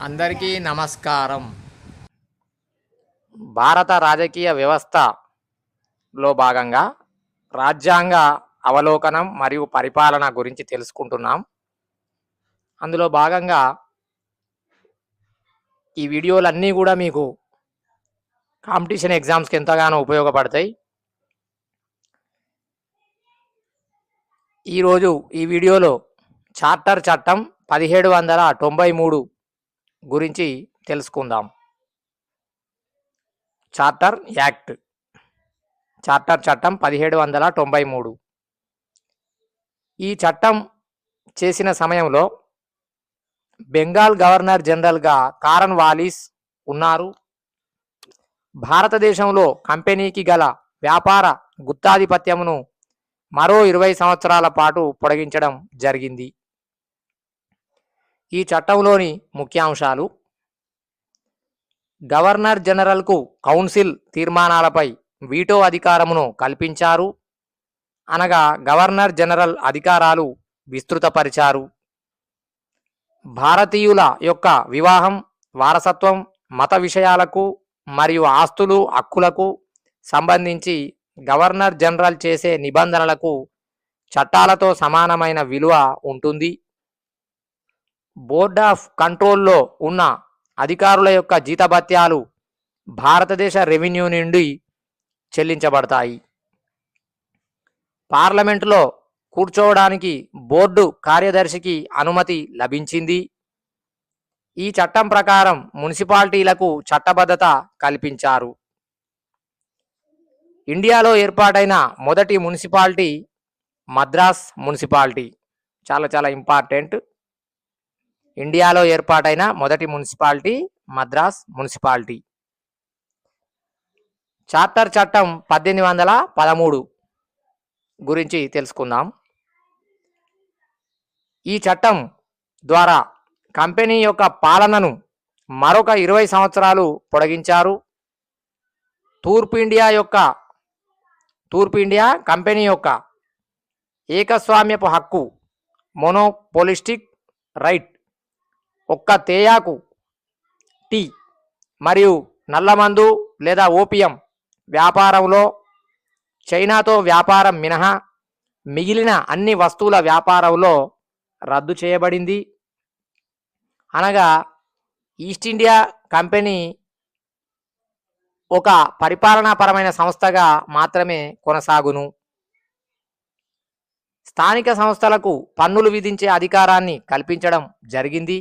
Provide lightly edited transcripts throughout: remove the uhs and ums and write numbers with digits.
అందరికీ నమస్కారం. భారత రాజకీయ వ్యవస్థలో భాగంగా రాజ్యాంగ అవలోకనం మరియు పరిపాలన గురించి తెలుసుకుంటున్నాం. అందులో భాగంగా ఈ వీడియోలన్నీ కూడా మీకు కాంపిటీషన్ ఎగ్జామ్స్కి ఎంతగానో ఉపయోగపడతాయి. ఈరోజు ఈ వీడియోలో చార్టర్ చట్టం 1793 గురించి తెలుసుకుందాం. చార్టర్ చట్టం 1793. ఈ చట్టం చేసిన సమయంలో బెంగాల్ గవర్నర్ జనరల్గా కారన్ వాలిస్ ఉన్నారు. భారతదేశంలో కంపెనీకి గల వ్యాపార గుత్తాధిపత్యమును మరో 20 సంవత్సరాల పాటు పొడిగించడం జరిగింది. ఈ చట్టంలోని ముఖ్యాంశాలు: గవర్నర్ జనరల్కు కౌన్సిల్ తీర్మానాలపై వీటో అధికారమును కల్పించారు. అనగా గవర్నర్ జనరల్ అధికారాలు విస్తృతపరిచారు. భారతీయుల యొక్క వివాహం, వారసత్వం, మత విషయాలకు మరియు ఆస్తులు హక్కులకు సంబంధించి గవర్నర్ జనరల్ చేసే నిబంధనలకు చట్టాలతో సమానమైన విలువ ఉంటుంది. బోర్డ్ ఆఫ్ కంట్రోల్లో ఉన్న అధికారుల యొక్క జీతభత్యాలు భారతదేశ రెవెన్యూ నుండి చెల్లించబడతాయి. పార్లమెంటులో కూర్చోవడానికి బోర్డు కార్యదర్శికి అనుమతి లభించింది. ఈ చట్టం ప్రకారం మున్సిపాలిటీలకు చట్టబద్ధత కల్పించారు. ఇండియాలో ఏర్పాటైన మొదటి మున్సిపాలిటీ మద్రాస్ మున్సిపాలిటీ. చాలా ఇంపార్టెంట్. ఇండియాలో ఏర్పాటైన మొదటి మున్సిపాలిటీ మద్రాస్ మున్సిపాలిటీ. చార్టర్ చట్టం 1813 గురించి తెలుసుకుందాం. ఈ చట్టం ద్వారా కంపెనీ యొక్క పాలనను మరొక 20 సంవత్సరాలు పొడిగించారు. తూర్పు ఇండియా కంపెనీ యొక్క ఏకస్వామ్యపు హక్కు, మోనోపోలిస్టిక్ రైట్, ఒక్క తేయాకు టీ మరియు నల్లమందు లేదా ఓపియం వ్యాపారంలో చైనాతో వ్యాపారం మినహా మిగిలిన అన్ని వస్తువుల వ్యాపారంలో రద్దు చేయబడింది. అనగా ఈస్ట్ ఇండియా కంపెనీ ఒక పరిపాలనాపరమైన సంస్థగా మాత్రమే కొనసాగును. స్థానిక సంస్థలకు పన్నులు విధించే అధికారాన్ని కల్పించడం జరిగింది.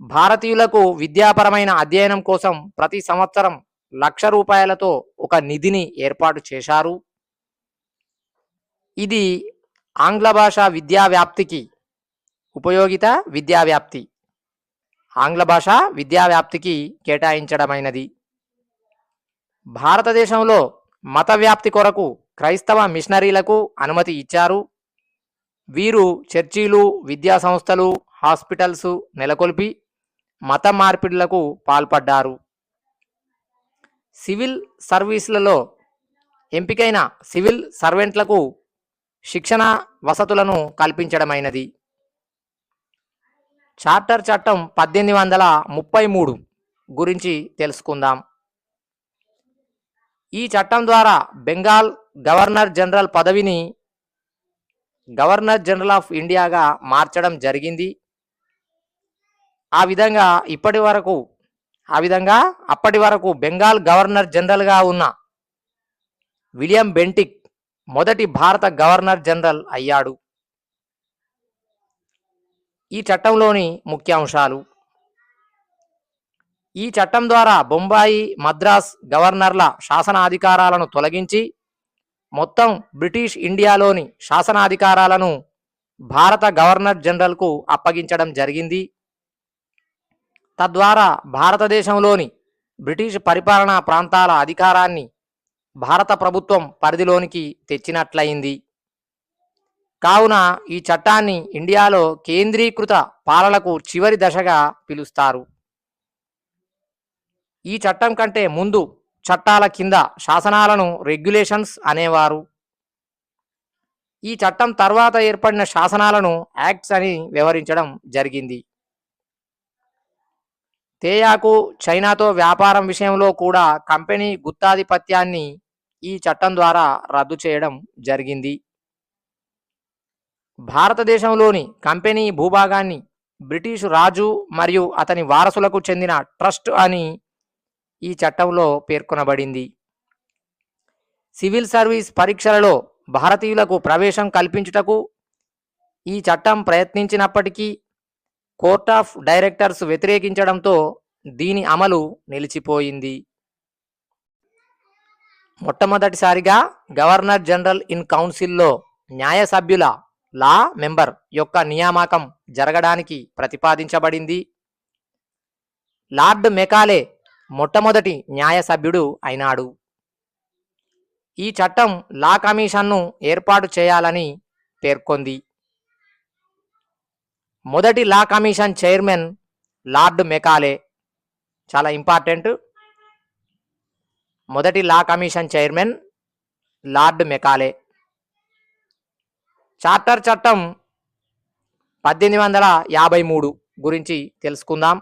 భారతీయులకు విద్యాపరమైన అధ్యయనం కోసం ప్రతి సంవత్సరం ₹1,00,000 ఒక నిధిని ఏర్పాటు చేశారు. ఇది ఆంగ్ల భాష విద్యా వ్యాప్తికి ఆంగ్ల భాష విద్యా వ్యాప్తికి కేటాయించడమైనది. భారతదేశంలో మత వ్యాప్తి కొరకు క్రైస్తవ మిషనరీలకు అనుమతి ఇచ్చారు. వీరు చర్చీలు, విద్యా సంస్థలు, హాస్పిటల్స్ నెలకొల్పి మత మార్పిడులకు పాల్పడ్డారు. సివిల్ సర్వీసులలో ఎంపికైన సివిల్ సర్వెంట్లకు శిక్షణ వసతులను కల్పించడమైనది. చార్టర్ చట్టం 1833 గురించి తెలుసుకుందాం. ఈ చట్టం ద్వారా బెంగాల్ గవర్నర్ జనరల్ పదవిని గవర్నర్ జనరల్ ఆఫ్ ఇండియాగా మార్చడం జరిగింది. ఆ విధంగా అప్పటి వరకు బెంగాల్ గవర్నర్ జనరల్గా ఉన్న విలియం బెంటిక్ మొదటి భారత గవర్నర్ జనరల్ అయ్యాడు. ఈ చట్టంలోని ముఖ్యాంశాలు: ఈ చట్టం ద్వారా బొంబాయి, మద్రాస్ గవర్నర్ల శాసనాధికారాలను తొలగించి మొత్తం బ్రిటిష్ ఇండియాలోని శాసనాధికారాలను భారత గవర్నర్ జనరల్కు అప్పగించడం జరిగింది. తద్వారా భారతదేశంలోని బ్రిటిష్ పరిపాలనా ప్రాంతాల అధికారాన్ని భారత ప్రభుత్వం పరిధిలోనికి తెచ్చినట్లయింది. కావున ఈ చట్టాన్ని ఇండియాలో కేంద్రీకృత పాలనకు చివరి దశగా పిలుస్తారు. ఈ చట్టం కంటే ముందు చట్టాల కింద శాసనాలను రెగ్యులేషన్స్ అనేవారు. ఈ చట్టం తర్వాత ఏర్పడిన శాసనాలను యాక్ట్స్ అని వ్యవహరించడం జరిగింది. తేయాకు చైనాతో వ్యాపారం విషయంలో కూడా కంపెనీ గుత్తాధిపత్యాన్ని ఈ చట్టం ద్వారా రద్దు చేయడం జరిగింది. భారతదేశంలోని కంపెనీ భూభాగాన్ని బ్రిటిషు రాజు మరియు అతని వారసులకు చెందిన ట్రస్ట్ అని ఈ చట్టంలో పేర్కొనబడింది. సివిల్ సర్వీస్ పరీక్షలలో భారతీయులకు ప్రవేశం కల్పించుటకు ఈ చట్టం ప్రయత్నించినప్పటికీ కోర్ట్ ఆఫ్ డైరెక్టర్స్ వ్యతిరేకించడంతో దీని అమలు నిలిచిపోయింది. మొట్టమొదటిసారిగా గవర్నర్ జనరల్ ఇన్ కౌన్సిల్లో న్యాయ సభ్యుల లా మెంబర్ యొక్క నియామకం జరగడానికి ప్రతిపాదించబడింది. లార్డ్ మెకాలే మొట్టమొదటి న్యాయ సభ్యుడు అయినాడు. ఈ చట్టం లా కమిషన్ను ఏర్పాటు చేయాలని పేర్కొంది. మొదటి law commission chairman lord Macaulay, చాలా ఇంపార్టెంట్. మొదటి law commission chairman lord Macaulay. Charter చట్టం 1853 గురించి తెలుసుకుందాం.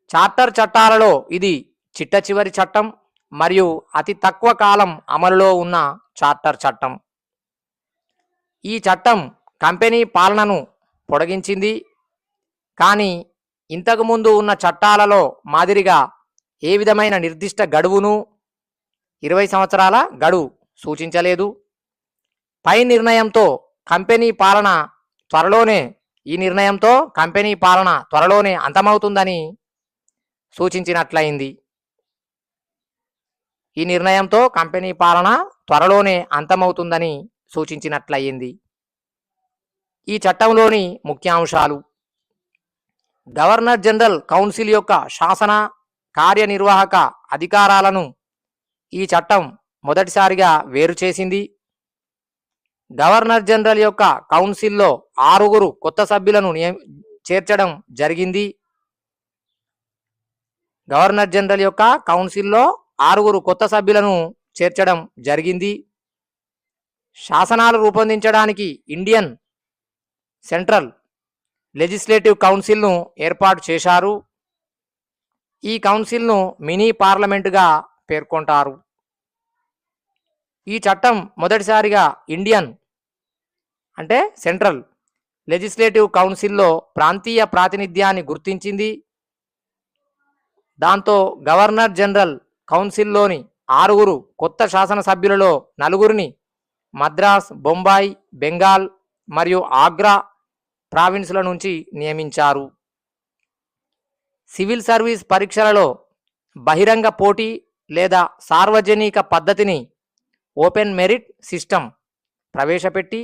చార్టర్ చట్టాలలో ఇది చిట్ట చివరి చట్టం మరియు అతి తక్కువ కాలం అమలులో ఉన్న చార్టర్ చట్టం. ఈ చట్టం కంపెనీ పాలనను పొడిగించింది, కానీ ఇంతకుముందు ఉన్న చట్టాలలో మాదిరిగా ఏ విధమైన నిర్దిష్ట గడువును 20 సంవత్సరాల గడువు సూచించలేదు. పై నిర్ణయంతో కంపెనీ పాలన త్వరలోనే అంతమవుతుందని సూచించినట్లయింది. ఈ నిర్ణయంతో కంపెనీ పాలన త్వరలోనే అంతమవుతుందని సూచించినట్లయింది. ఈ చట్టంలోని ముఖ్యాంశాలు: గవర్నర్ జనరల్ కౌన్సిల్ యొక్క శాసన కార్యనిర్వాహక అధికారాలను ఈ చట్టం మొదటిసారిగా వేరు చేసింది. గవర్నర్ జనరల్ యొక్క కౌన్సిల్లో 6 కొత్త సభ్యులను చేర్చడం జరిగింది. గవర్నర్ జనరల్ యొక్క కౌన్సిల్లో 6 కొత్త సభ్యులను చేర్చడం జరిగింది. శాసనాలు రూపొందించడానికి ఇండియన్ సెంట్రల్ లెజిస్లేటివ్ కౌన్సిల్ను ఏర్పాటు చేశారు. ఈ కౌన్సిల్ను మినీ పార్లమెంటుగా పేర్కొంటారు. ఈ చట్టం మొదటిసారిగా ఇండియన్ అంటే సెంట్రల్ లెజిస్లేటివ్ కౌన్సిల్లో ప్రాంతీయ ప్రాతినిధ్యాన్ని గుర్తించింది. దాంతో గవర్నర్ జనరల్ కౌన్సిల్లోని 6 కొత్త శాసనసభ్యులలో 4 మద్రాస్, బొంబాయి, బెంగాల్ మరియు ఆగ్రా ప్రావిన్సుల నుంచి నియమించారు. సివిల్ సర్వీస్ పరీక్షలలో బహిరంగ పోటీ లేదా సార్వజనిక పద్ధతిని ఓపెన్ మెరిట్ సిస్టమ్ ప్రవేశపెట్టి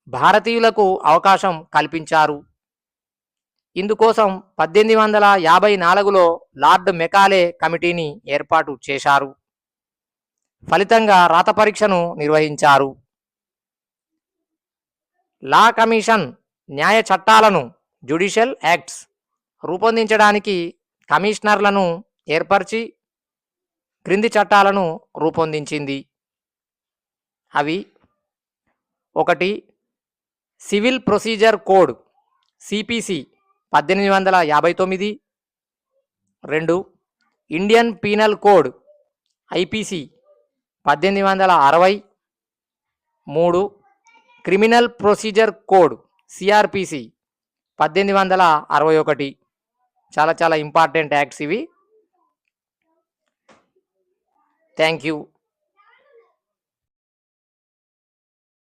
భారతీయులకు అవకాశం కల్పించారు. ఇందుకోసం 1854లో లార్డ్ మెకాలే కమిటీని ఏర్పాటు చేశారు. ఫలితంగా రాత పరీక్షను నిర్వహించారు. లా కమిషన్ న్యాయ చట్టాలను జ్యుడిషియల్ యాక్ట్స్ రూపొందించడానికి కమిషనర్లను ఏర్పరిచి క్రింది చట్టాలను రూపొందించింది. అవి: 1 civil procedure code CPC 1859, 2 Indian penal code IPC 1860, 3 criminal procedure code CrPC 1861. చాలా ఇంపార్టెంట్ యాక్ట్స్ ఇవి. Thank you.